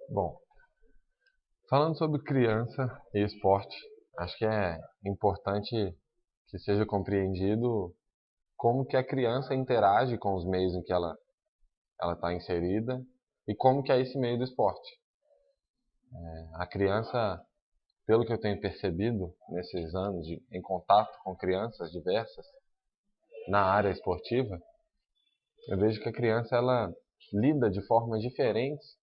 Bom, falando sobre criança e esporte, acho que é importante que seja compreendido como que a criança interage com os meios em que ela está inserida e como que é esse meio do esporte. A criança, pelo que eu tenho percebido nesses anos em contato com crianças diversas na área esportiva, eu vejo que a criança ela lida de formas diferentes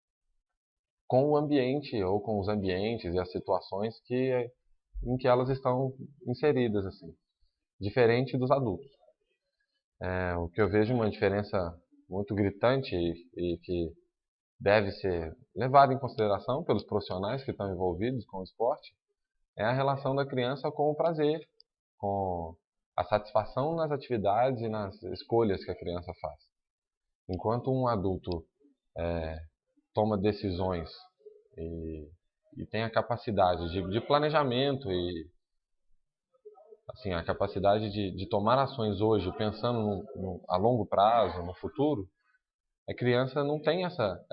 com o ambiente ou com os ambientes e as situações em que elas estão inseridas, assim, diferente dos adultos. O que eu vejo uma diferença muito gritante e que deve ser levada em consideração pelos profissionais que estão envolvidos com o esporte é a relação da criança com o prazer, com a satisfação nas atividades e nas escolhas que a criança faz. Enquanto um adulto toma decisões e, e tem a capacidade de planejamento e assim, a capacidade de tomar ações hoje pensando a longo prazo, no futuro, a criança não tem essa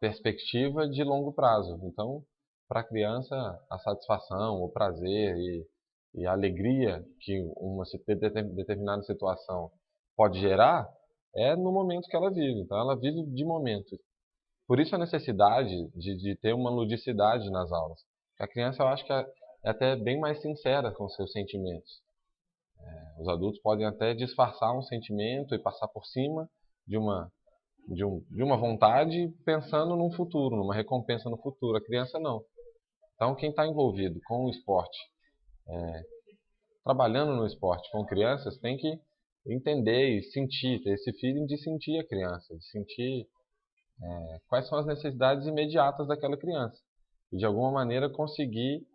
perspectiva de longo prazo. Então, para a criança, a satisfação, o prazer e a alegria que uma determinada situação pode gerar é no momento que ela vive. Então, ela vive de momento. Por isso a necessidade de ter uma ludicidade nas aulas. A criança, eu acho que é até bem mais sincera com seus sentimentos. Os adultos podem até disfarçar um sentimento e passar por cima de uma vontade pensando num futuro, numa recompensa no futuro. A criança não. Então, quem está envolvido com o esporte, trabalhando no esporte com crianças, tem que entender e sentir, ter esse feeling de sentir a criança, de sentir quais são as necessidades imediatas daquela criança. E de alguma maneira conseguir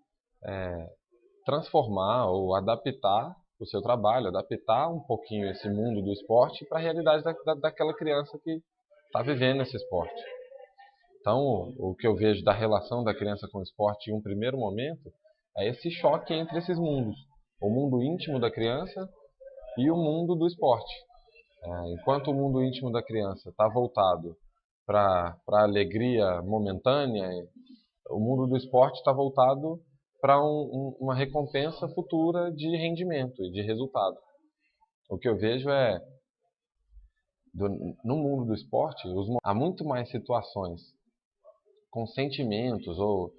transformar ou adaptar o seu trabalho, adaptar um pouquinho esse mundo do esporte para a realidade daquela criança que está vivendo esse esporte. Então, o que eu vejo da relação da criança com o esporte em um primeiro momento é esse choque entre esses mundos. O mundo íntimo da criança e o mundo do esporte. Enquanto o mundo íntimo da criança está voltado para a alegria momentânea, o mundo do esporte está voltado para uma recompensa futura de rendimento e de resultado. O que eu vejo é, no mundo do esporte, há muito mais situações com sentimentos ou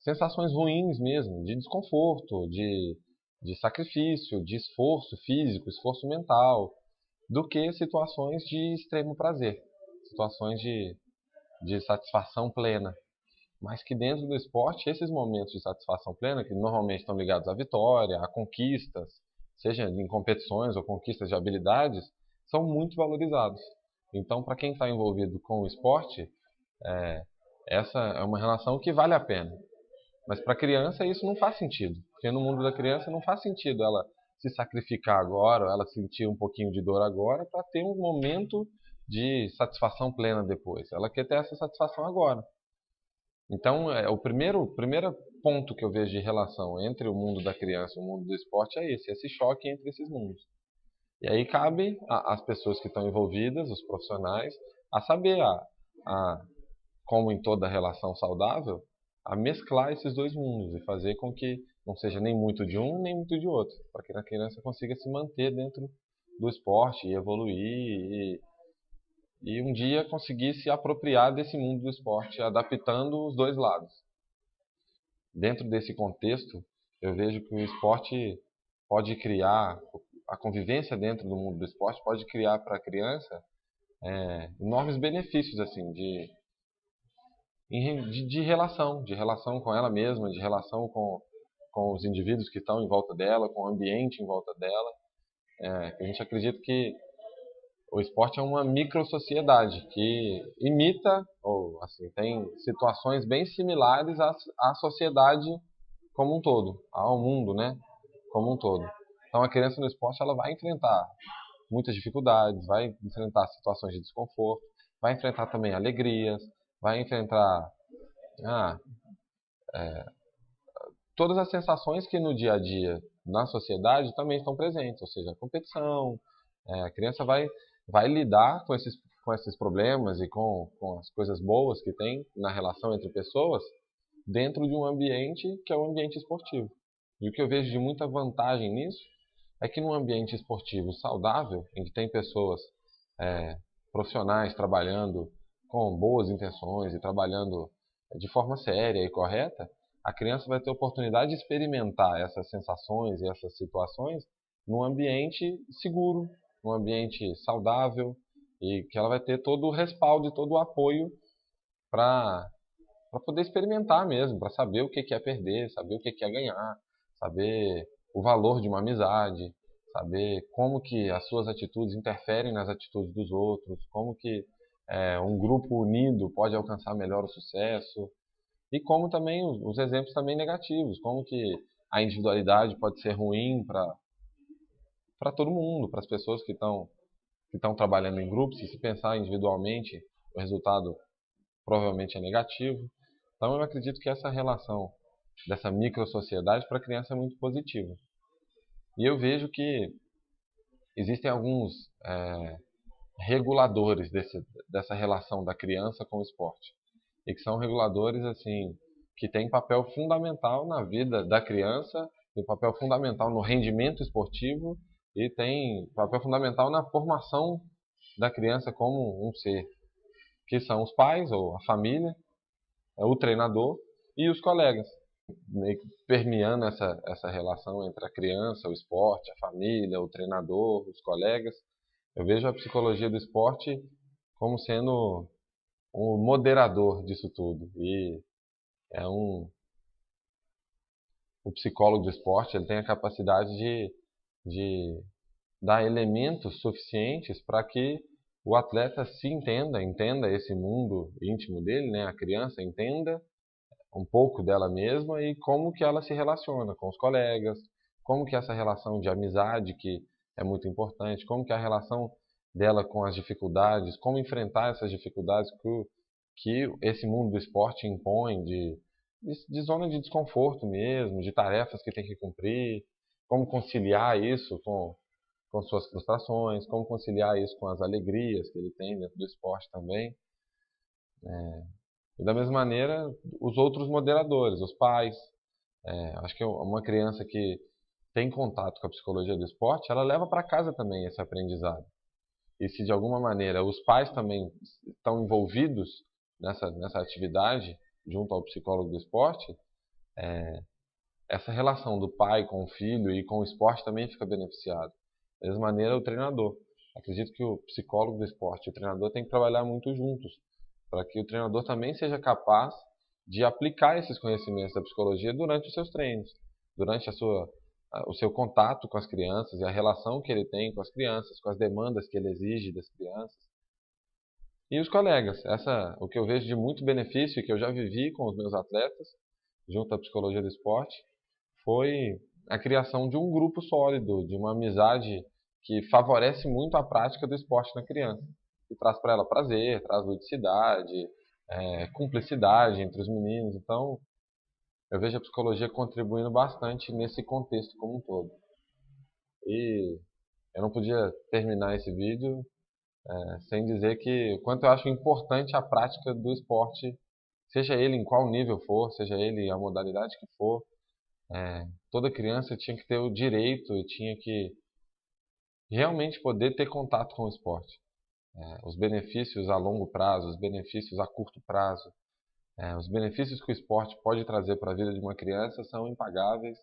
sensações ruins mesmo, de desconforto, de sacrifício, de esforço físico, esforço mental, do que situações de extremo prazer, situações de satisfação plena. Mas que dentro do esporte, esses momentos de satisfação plena, que normalmente estão ligados à vitória, a conquistas, seja em competições ou conquistas de habilidades, são muito valorizados. Então, para quem está envolvido com o esporte, essa é uma relação que vale a pena. Mas para a criança isso não faz sentido, porque no mundo da criança não faz sentido ela se sacrificar agora, ou ela sentir um pouquinho de dor agora, para ter um momento de satisfação plena depois. Ela quer ter essa satisfação agora. Então, o primeiro ponto que eu vejo de relação entre o mundo da criança e o mundo do esporte é esse choque entre esses mundos. E aí cabe às pessoas que estão envolvidas, os profissionais, a saber, como em toda relação saudável, a mesclar esses dois mundos e fazer com que não seja nem muito de um, nem muito de outro, para que a criança consiga se manter dentro do esporte e evoluir e um dia conseguir se apropriar desse mundo do esporte, adaptando os dois lados. Dentro desse contexto, eu vejo que o esporte pode criar, a convivência dentro do mundo do esporte pode criar para a criança enormes benefícios assim de relação com ela mesma, de relação com os indivíduos que estão em volta dela, com o ambiente em volta dela. A gente acredita que o esporte é uma microsociedade que imita, ou assim, tem situações bem similares à sociedade como um todo, ao mundo, né, como um todo. Então a criança no esporte ela vai enfrentar muitas dificuldades, vai enfrentar situações de desconforto, vai enfrentar também alegrias, vai enfrentar ah, todas as sensações que no dia a dia na sociedade também estão presentes, ou seja, a competição, a criança vai lidar com esses problemas e com as coisas boas que tem na relação entre pessoas dentro de um ambiente que é o ambiente esportivo. E o que eu vejo de muita vantagem nisso é que num ambiente esportivo saudável, em que tem pessoas profissionais trabalhando com boas intenções e trabalhando de forma séria e correta, a criança vai ter a oportunidade de experimentar essas sensações e essas situações num ambiente seguro, num ambiente saudável, e que ela vai ter todo o respaldo e todo o apoio para poder experimentar mesmo, para saber o que é perder, saber o que é ganhar, saber o valor de uma amizade, saber como que as suas atitudes interferem nas atitudes dos outros, como que um grupo unido pode alcançar melhor o sucesso, e como também os exemplos também negativos, como que a individualidade pode ser ruim para todo mundo, para as pessoas que estão trabalhando em grupos, e se pensar individualmente, o resultado provavelmente é negativo. Então eu acredito que essa relação dessa microsociedade para a criança é muito positiva. E eu vejo que existem alguns reguladores dessa relação da criança com o esporte. E que são reguladores assim que têm papel fundamental na vida da criança, tem papel fundamental no rendimento esportivo e tem papel fundamental na formação da criança como um ser, que são os pais ou a família, o treinador e os colegas, meio que permeando essa relação entre a criança, o esporte, a família, o treinador, os colegas. Eu vejo a psicologia do esporte como sendo um moderador disso tudo. E é o psicólogo do esporte, ele tem a capacidade de dar elementos suficientes para que o atleta se entenda esse mundo íntimo dele, né? A criança entenda um pouco dela mesma e como que ela se relaciona com os colegas, como que essa relação de amizade que é muito importante, como que a relação dela com as dificuldades, como enfrentar essas dificuldades que esse mundo do esporte impõe de zona de desconforto mesmo, de tarefas que tem que cumprir, como conciliar isso com suas frustrações, como conciliar isso com as alegrias que ele tem dentro do esporte também. E da mesma maneira, os outros moderadores, os pais. Acho que uma criança que tem contato com a psicologia do esporte, ela leva para casa também esse aprendizado. E se de alguma maneira os pais também estão envolvidos nessa atividade, junto ao psicólogo do esporte, essa relação do pai com o filho e com o esporte também fica beneficiado. Da mesma maneira, o treinador. Acredito que o psicólogo do esporte e o treinador têm que trabalhar muito juntos, para que o treinador também seja capaz de aplicar esses conhecimentos da psicologia durante os seus treinos, durante o seu contato com as crianças e a relação que ele tem com as crianças, com as demandas que ele exige das crianças. E os colegas, o que eu vejo de muito benefício e que eu já vivi com os meus atletas, junto à psicologia do esporte, foi a criação de um grupo sólido, de uma amizade que favorece muito a prática do esporte na criança. E traz para ela prazer, traz ludicidade, cumplicidade entre os meninos. Então, eu vejo a psicologia contribuindo bastante nesse contexto como um todo. E eu não podia terminar esse vídeo sem dizer que o quanto eu acho importante a prática do esporte, seja ele em qual nível for, seja ele a modalidade que for. Toda criança tinha que ter o direito e tinha que realmente poder ter contato com o esporte. Os benefícios a longo prazo, os benefícios a curto prazo, os benefícios que o esporte pode trazer para a vida de uma criança são impagáveis